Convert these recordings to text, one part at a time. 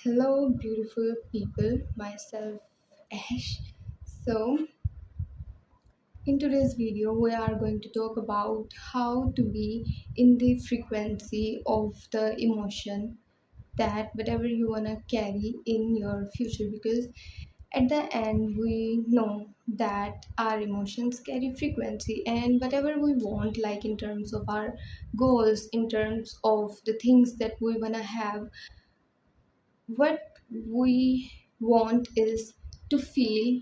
Hello, beautiful people. Myself, Ash. So, in today's video, we are going to talk about how to be in the frequency of the emotion that whatever you want to carry in your future. Because at the end, we know that our emotions carry frequency, and whatever we want, like in terms of our goals, in terms of the things that we want to have, what we want is to feel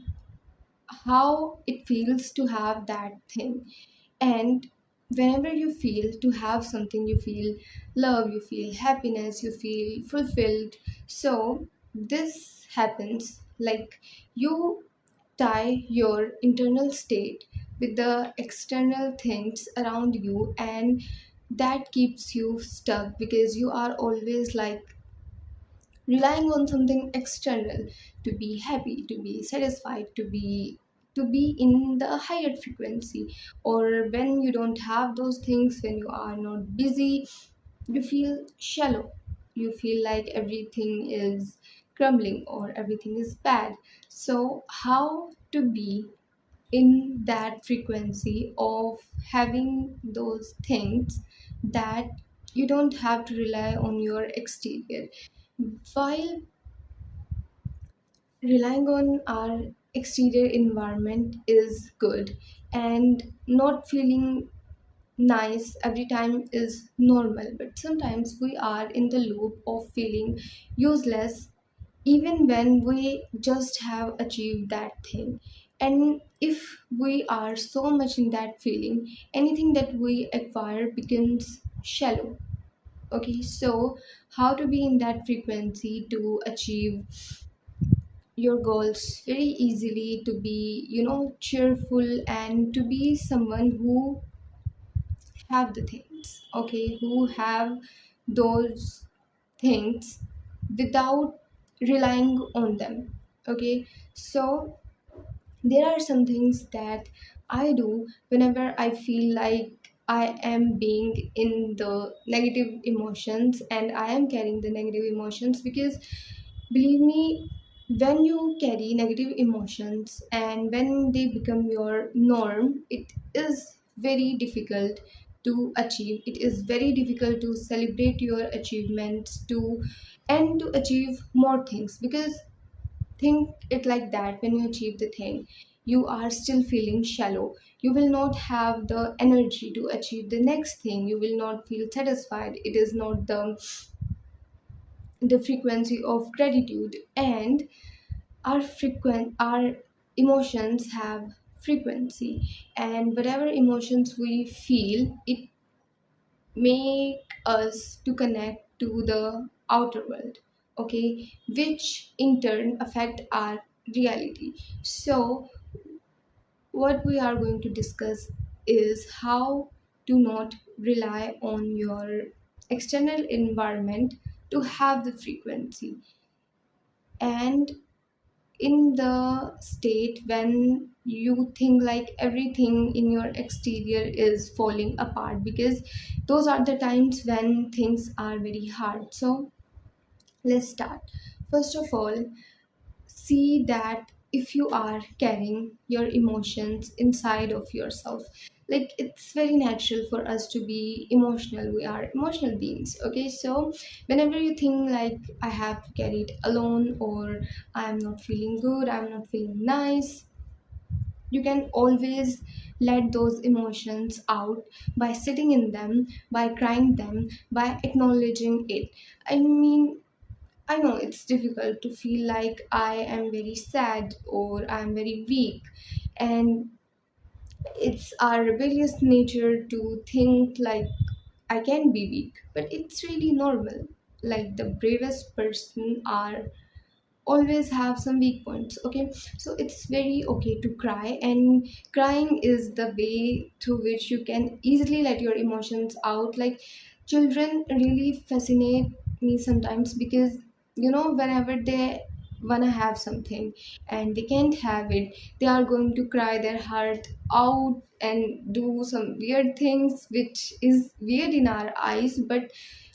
how it feels to have that thing. And whenever you feel to have something, you feel love, you feel happiness, you feel fulfilled. So this happens like you tie your internal state with the external things around you, and that keeps you stuck because you are always like relying on something external to be happy, to be satisfied, to be in the higher frequency. Or when you don't have those things, when you are not busy, you feel shallow, you feel like everything is crumbling or everything is bad. So how to be in that frequency of having those things, that you don't have to rely on your exterior, while relying on our exterior environment is good, and not feeling nice every time is normal, but sometimes we are in the loop of feeling useless even when we just have achieved that thing. And if we are so much in that feeling, anything that we acquire becomes shallow. Okay, so how to be in that frequency to achieve your goals very easily, to be cheerful, and to be someone who have the things, okay, who have those things without relying on them. Okay, so there are some things that I do whenever I feel like I am being in the negative emotions and I am carrying the negative emotions. Because believe me, when you carry negative emotions and when they become your norm, it is very difficult to achieve. It is very difficult to celebrate your achievements, to and to achieve more things. Because think it like that, when you achieve the thing, you are still feeling shallow. You will not have the energy to achieve the next thing. You will not feel satisfied. It is not the frequency of gratitude. And our emotions have frequency, and whatever emotions we feel, it make us to connect to the outer world, okay, which in turn affect our reality. So what we are going to discuss is how to not rely on your external environment to have the frequency. And in the state when you think like everything in your exterior is falling apart, because those are the times when things are very hard. So let's start. First of all, see that if you are carrying your emotions inside of yourself, like it's very natural for us to be emotional. We are emotional beings. Okay, so whenever you think like I have to carry it alone, or I'm not feeling good, I'm not feeling nice, you can always let those emotions out by sitting in them, by crying them, by acknowledging it. I mean, I know it's difficult to feel like I am very sad or I'm very weak, and it's our rebellious nature to think like I can be weak, but it's really normal. Like the bravest person are always have some weak points. Okay, so it's very okay to cry, and crying is the way through which you can easily let your emotions out. Like children really fascinate me sometimes, because whenever they wanna have something and they can't have it, they are going to cry their heart out and do some weird things which is weird in our eyes, but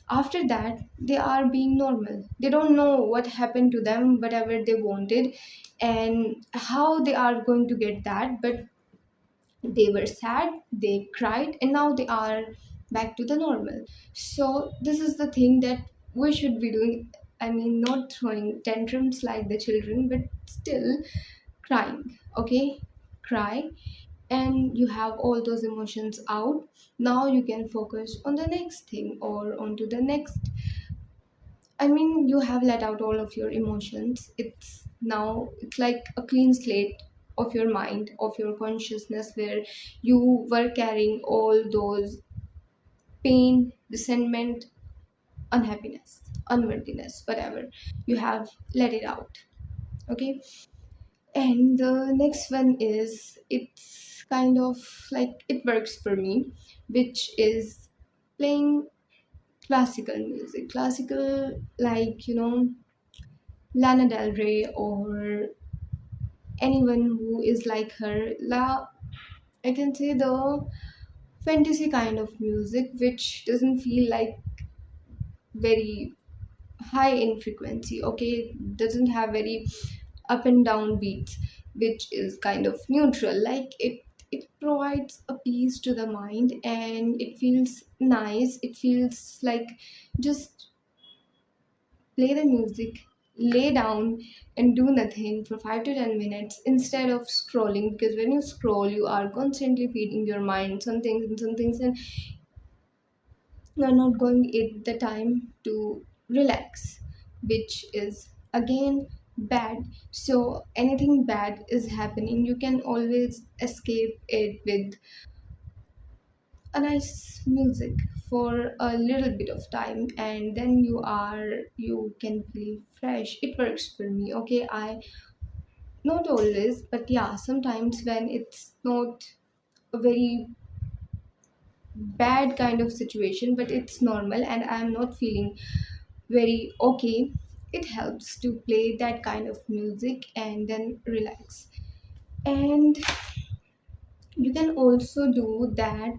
After that, they are being normal. They don't know what happened to them, whatever they wanted, and how they are going to get that. But they were sad, they cried, and now they are back to the normal. So this is the thing that we should be doing. I mean, not throwing tantrums like the children, but still crying. Okay, cry, and you have all those emotions out. Now you can focus on the next thing or onto the next. I mean, you have let out all of your emotions. It's now, it's like a clean slate of your mind, of your consciousness, where you were carrying all those pain, resentment, unhappiness, unworthiness, whatever. You have let it out. Okay. And the next one is, it's kind of like it works for me, which is playing classical music. Classical, like, Lana Del Rey or anyone who is like her. I can say the fantasy kind of music, which doesn't feel like very high in frequency. Okay, doesn't have very up and down beats, which is kind of neutral. Like it provides a peace to the mind, and it feels nice. It feels like just play the music, lay down, and do nothing for 5 to 10 minutes instead of scrolling. Because when you scroll, you are constantly feeding your mind some things, and you are not going at the time to relax, which is again bad. So, anything bad is happening, you can always escape it with a nice music for a little bit of time, and then you can feel fresh. It works for me. Okay, I not always, but yeah, sometimes when it's not a very bad kind of situation, but it's normal and I'm not feeling very okay, it helps to play that kind of music and then relax. And you can also do that,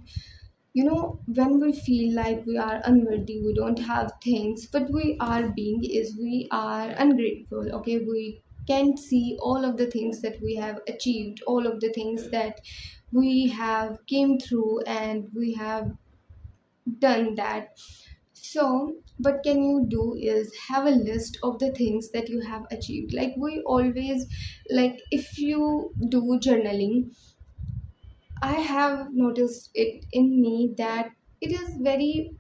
when we feel like we are unworthy, we don't have things, but we are being, is we are ungrateful. Okay, we can't see all of the things that we have achieved, all of the things that we have came through, and we have done that. So what can you do is have a list of the things that you have achieved. Like we always, like if you do journaling, I have noticed it in me that it is very,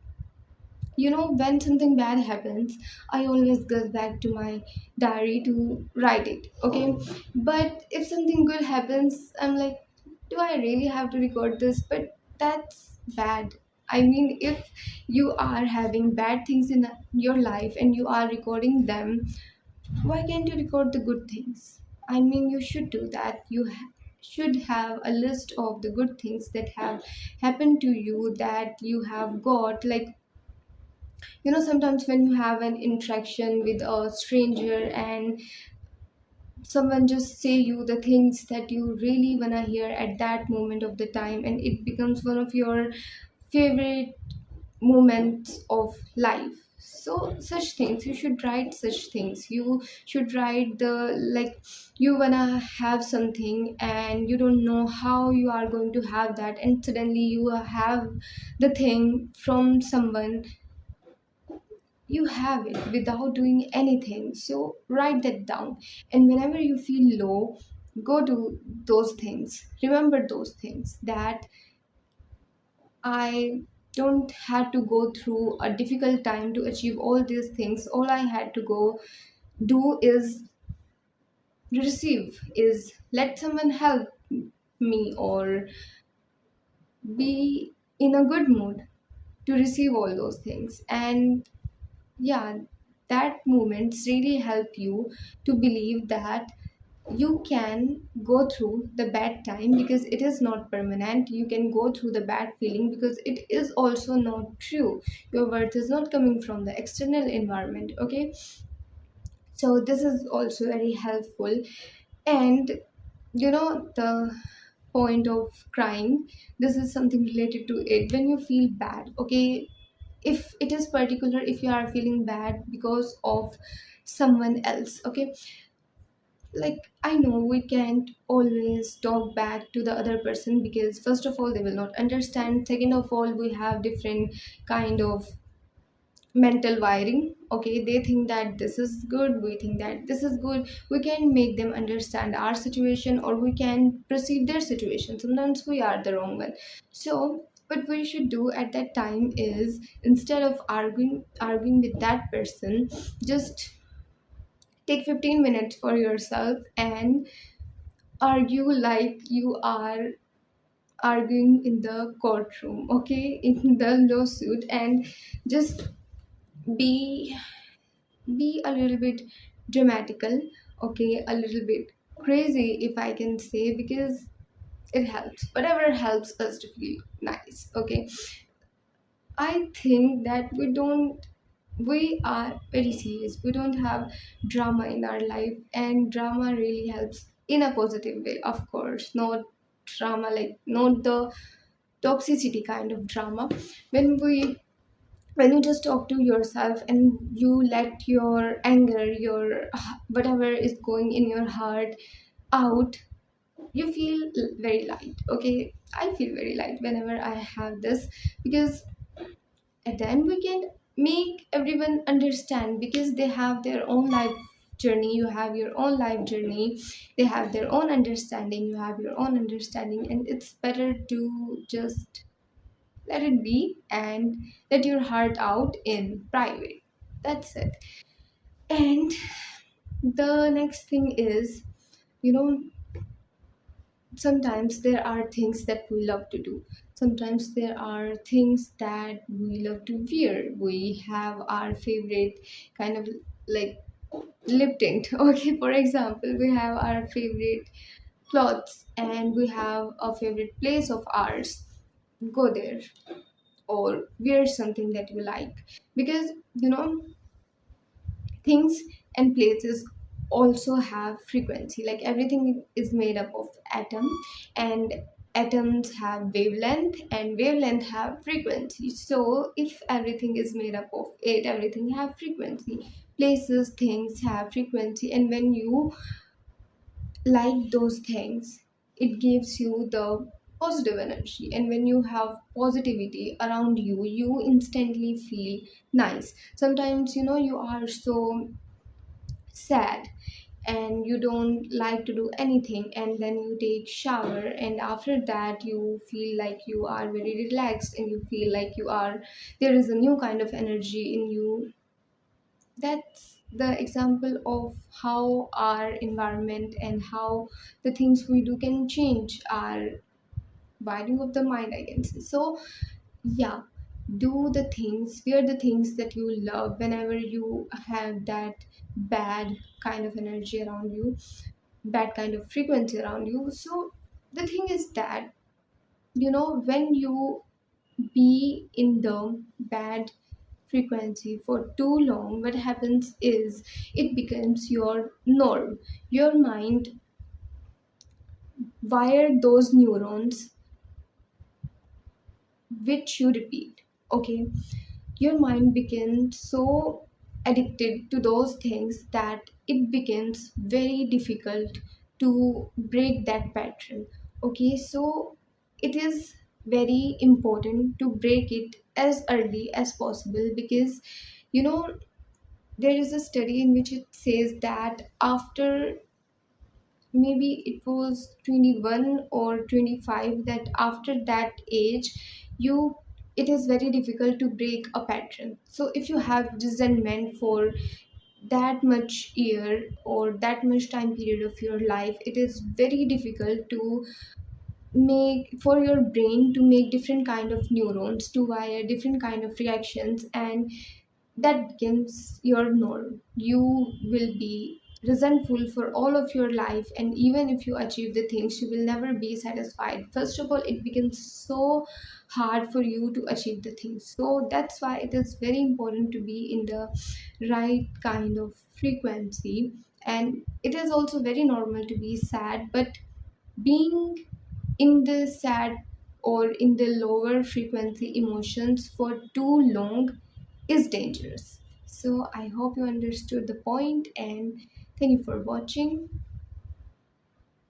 when something bad happens, I always go back to my diary to write it. Okay, but if something good happens, I'm like, do I really have to record this? But that's bad. I mean, if you are having bad things in your life and you are recording them, why can't you record the good things? I mean, you should do that. You should have a list of the good things that have happened to you, that you have got. Like, sometimes when you have an interaction with a stranger and someone just say you the things that you really wanna hear at that moment of the time, and it becomes one of your favorite moments of life. So such things, you should write such things. You should write the, like, you wanna have something and you don't know how you are going to have that, and suddenly you have the thing from someone. You have it without doing anything. So write that down. And whenever you feel low, go to those things. Remember those things, that I don't have to go through a difficult time to achieve all these things. All I had to go do is receive, is let someone help me, or be in a good mood to receive all those things. And yeah, that moments really help you to believe that you can go through the bad time, because it is not permanent. You can go through the bad feeling because it is also not true. Your worth is not coming from the external environment. Okay, so this is also very helpful. And the point of crying, this is something related to it. When you feel bad, okay, if it is particular, if you are feeling bad because of someone else, okay, like I know we can't always talk back to the other person, because first of all they will not understand, second of all we have different kind of mental wiring, okay, they think that this is good, we think that this is good, we can make them understand our situation or we can perceive their situation, sometimes we are the wrong one. So what we should do at that time is, instead of arguing with that person, just take 15 minutes for yourself and argue like you are arguing in the courtroom, okay, in the lawsuit, and just be be a little bit dramatical, okay, a little bit crazy if I can say, because it helps, whatever helps us to feel nice, okay. I think that we are very serious, we don't have drama in our life, and drama really helps in a positive way, of course, not drama like not the toxicity kind of drama. when we when you just talk to yourself and you let your anger, your whatever is going in your heart out, you feel very light, okay. I feel very light whenever I have this, because at the end we can make everyone understand, because they have their own life journey, you have your own life journey, they have their own understanding, you have your own understanding, and it's better to just let it be and let your heart out in private. That's it. And the next thing is, you know, sometimes there are things that we love to do. Sometimes there are things that we love to wear. We have our favorite kind of like lip tint. Okay, for example, we have our favorite clothes and we have a favorite place of ours. Go there or wear something that you like, because things and places also have frequency, like everything is made up of atom, and atoms have wavelength and wavelength have frequency. So if everything is made up of it, everything have frequency, places, things have frequency, and when you like those things, it gives you the positive energy, and when you have positivity around you, you instantly feel nice. Sometimes you are so sad and you don't like to do anything, and then you take shower, and after that you feel like you are very relaxed and you feel like you are there is a new kind of energy in you. That's the example of how our environment and how the things we do can change our wiring of the mind, I can say. So yeah, do the things, wear the things that you love whenever you have that bad kind of energy around you, bad kind of frequency around you. So the thing is that when you be in the bad frequency for too long, what happens is it becomes your norm. Your mind wired those neurons which you repeat, okay. Your mind becomes so addicted to those things that it becomes very difficult to break that pattern, okay. So it is very important to break it as early as possible, because you know there is a study in which it says that after, maybe it was 21 or 25, that after that age you it is very difficult to break a pattern. So if you have resentment for that much year or that much time period of your life, it is very difficult to make for your brain to make different kind of neurons to wire different kind of reactions, and that becomes your norm. You will be resentful for all of your life, and even if you achieve the things, you will never be satisfied. First of all, it becomes so hard for you to achieve the things. So that's why it is very important to be in the right kind of frequency. And it is also very normal to be sad, but being in the sad or in the lower frequency emotions for too long is dangerous. So I hope you understood the point, and thank you for watching.